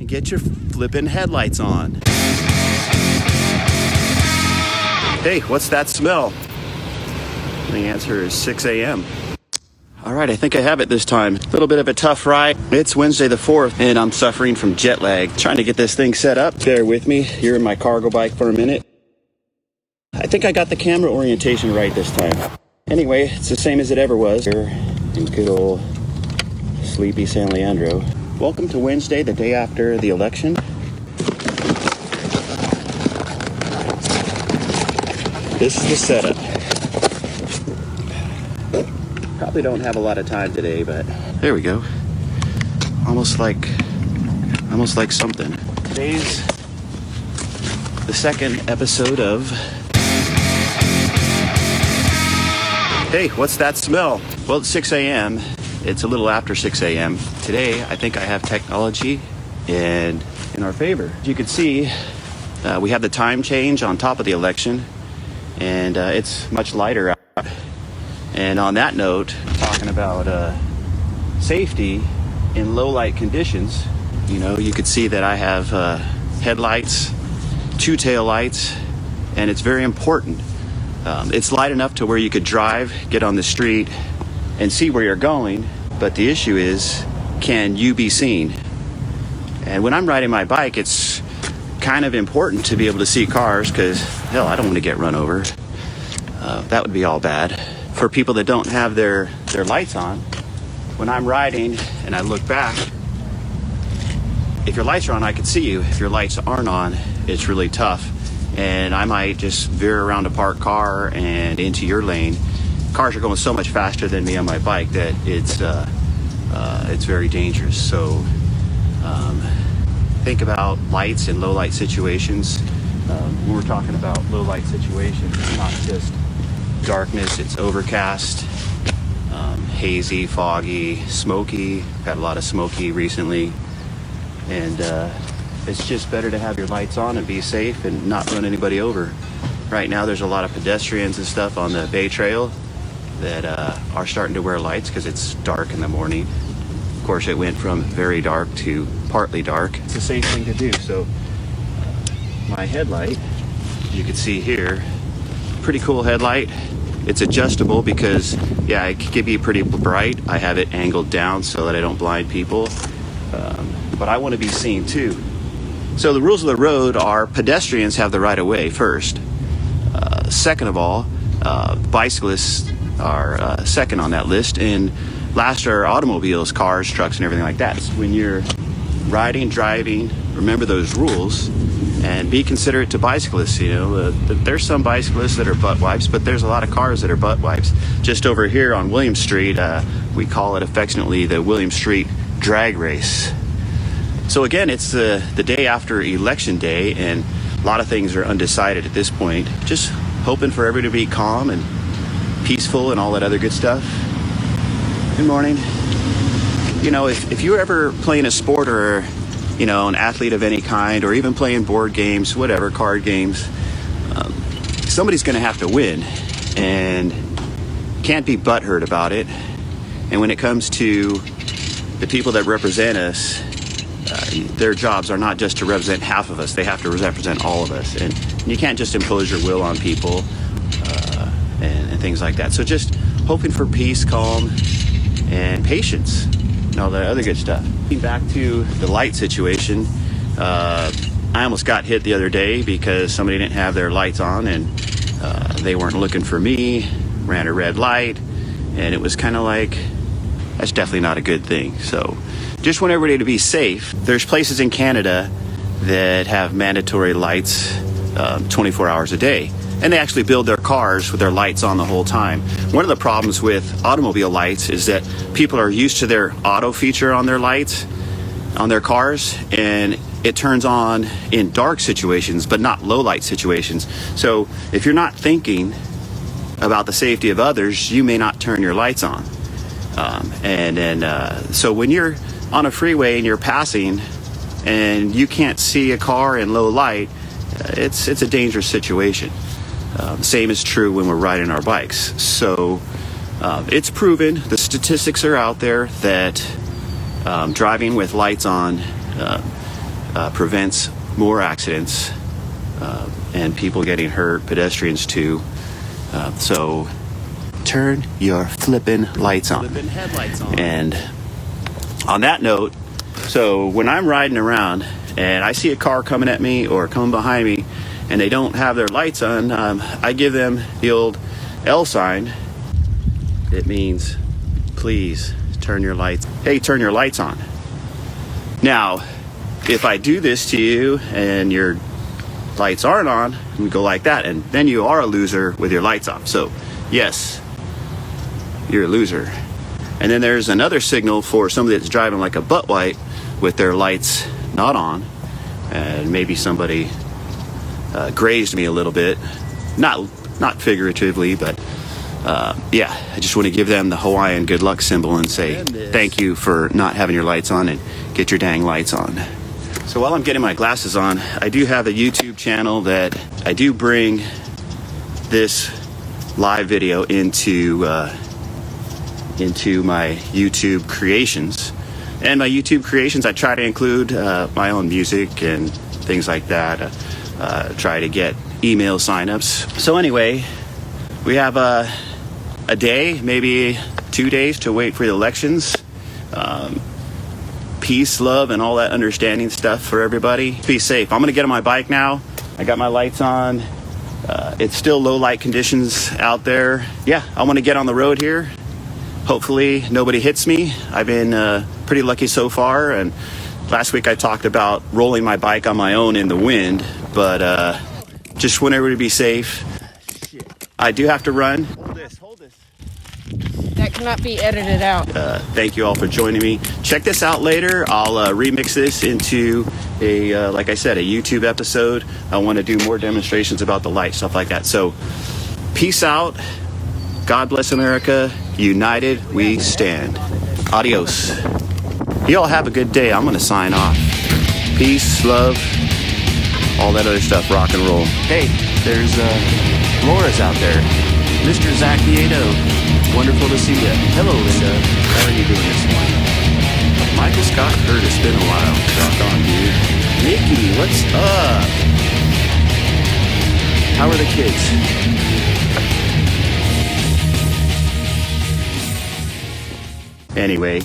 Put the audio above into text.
and get your flippin' headlights on. Hey, what's that smell? The answer is 6 a.m. All right, I think I have it this time. A little bit of a tough ride. It's Wednesday the 4th, and I'm suffering from jet lag. Trying to get this thing set up. Bear with me. You're in my cargo bike for a minute. I think I got the camera orientation right this time. Anyway, it's the same as it ever was. Here in good old sleepy San Leandro. Welcome to Wednesday, the day after the election. This is the setup. Probably don't have a lot of time today, but there we go. Almost like something. Today's the second episode of Hey, what's that smell? Well, it's 6 a.m. It's a little after 6 a.m. Today, I think I have technology in our favor. As you can see, we have the time change on top of the election, and it's much lighter out. And on that note, talking about safety in low light conditions, you could see that I have headlights, two tail lights, and it's very important. It's light enough to where you could drive, get on the street, and see where you're going. But the issue is, can you be seen? And when I'm riding my bike, it's kind of important to be able to see cars, because, hell, I don't want to get run over. That would be all bad. For people that don't have their lights on, when I'm riding and I look back, if your lights are on, I can see you. If your lights aren't on, it's really tough. And I might just veer around a parked car and into your lane. Cars are going so much faster than me on my bike that it's very dangerous. So think about lights in low light situations. When we're talking about low light situations, it's not just darkness, it's overcast, hazy, foggy, smoky. Had a lot of smoky recently, and it's just better to have your lights on and be safe and not run anybody over. Right now there's a lot of pedestrians and stuff on the Bay Trail that are starting to wear lights because it's dark in the morning. Of course, it went from very dark to partly dark. It's a safe thing to do. So my headlight, you can see here, pretty cool headlight. It's adjustable because, yeah, it can be pretty bright. I have it angled down so that I don't blind people. But I want to be seen too. So the rules of the road are pedestrians have the right of way first. Second of all, bicyclists are second on that list. And last are automobiles, cars, trucks, and everything like that. So when you're riding, driving, remember those rules. And be considerate to bicyclists. There's some bicyclists that are butt wipes, but there's a lot of cars that are butt wipes. Just over here on William Street, we call it affectionately the William Street drag race. So again, it's the day after Election Day, and a lot of things are undecided at this point. Just hoping for everybody to be calm and peaceful and all that other good stuff. Good morning. If you're ever playing a sport or an athlete of any kind, or even playing board games, whatever, card games, somebody's going to have to win, and can't be butthurt about it. And when it comes to the people that represent us, their jobs are not just to represent half of us, they have to represent all of us. And you can't just impose your will on people and things like that. So just hoping for peace, calm, and patience, and all that other good stuff. Back to the light situation, I almost got hit the other day because somebody didn't have their lights on, and they weren't looking for me, ran a red light, and it was kind of like, that's definitely not a good thing. So just want everybody to be safe. There's places in Canada that have mandatory lights 24 hours a day, and they actually build their cars with their lights on the whole time. One of the problems with automobile lights is that people are used to their auto feature on their lights, on their cars, and it turns on in dark situations, but not low light situations. So if you're not thinking about the safety of others, you may not turn your lights on. So when you're on a freeway and you're passing and you can't see a car in low light, it's a dangerous situation. Same is true when we're riding our bikes. So it's proven, the statistics are out there, that driving with lights on prevents more accidents and people getting hurt, pedestrians too. So turn your flippin' lights on. Flippin' headlights on. And on that note, so when I'm riding around and I see a car coming at me or coming behind me and they don't have their lights on, I give them the old L sign. It means, please turn your lights. Hey, turn your lights on. Now, if I do this to you and your lights aren't on, we go like that, and then you are a loser with your lights off. So, yes, you're a loser. And then there's another signal for somebody that's driving like a butt white with their lights not on, and maybe somebody grazed me a little bit, not figuratively, but yeah, I just want to give them the Hawaiian good luck symbol and say thank you for not having your lights on, and get your dang lights on. So while I'm getting my glasses on, I do have a YouTube channel that I do bring this live video into my YouTube creations. And my YouTube creations, I try to include my own music and things like that. Try to get email signups. So anyway, we have a day, maybe 2 days to wait for the elections. Peace, love, and all that understanding stuff for everybody. Be safe. I'm gonna get on my bike now. I got my lights on. It's still low light conditions out there. Yeah, I want to get on the road here. Hopefully nobody hits me. I've been pretty lucky so far, and last week I talked about rolling my bike on my own in the wind, but just want everybody to be safe. I do have to run. Hold this. That cannot be edited out. Thank you all for joining me. Check this out later. I'll remix this into a, like I said, a YouTube episode. I want to do more demonstrations about the light, stuff like that. So, peace out. God bless America. United we stand. Adios. You all have a good day. I'm going to sign off. Peace, love, all that other stuff, rock and roll. Hey, there's Laura's out there. Mr. Zach Vieto. Wonderful to see you. Hello, Linda. How are you doing this morning? Michael Scott Hurt, it's been a while. Rock on, dude. Nikki, what's up? How are the kids? Anyway,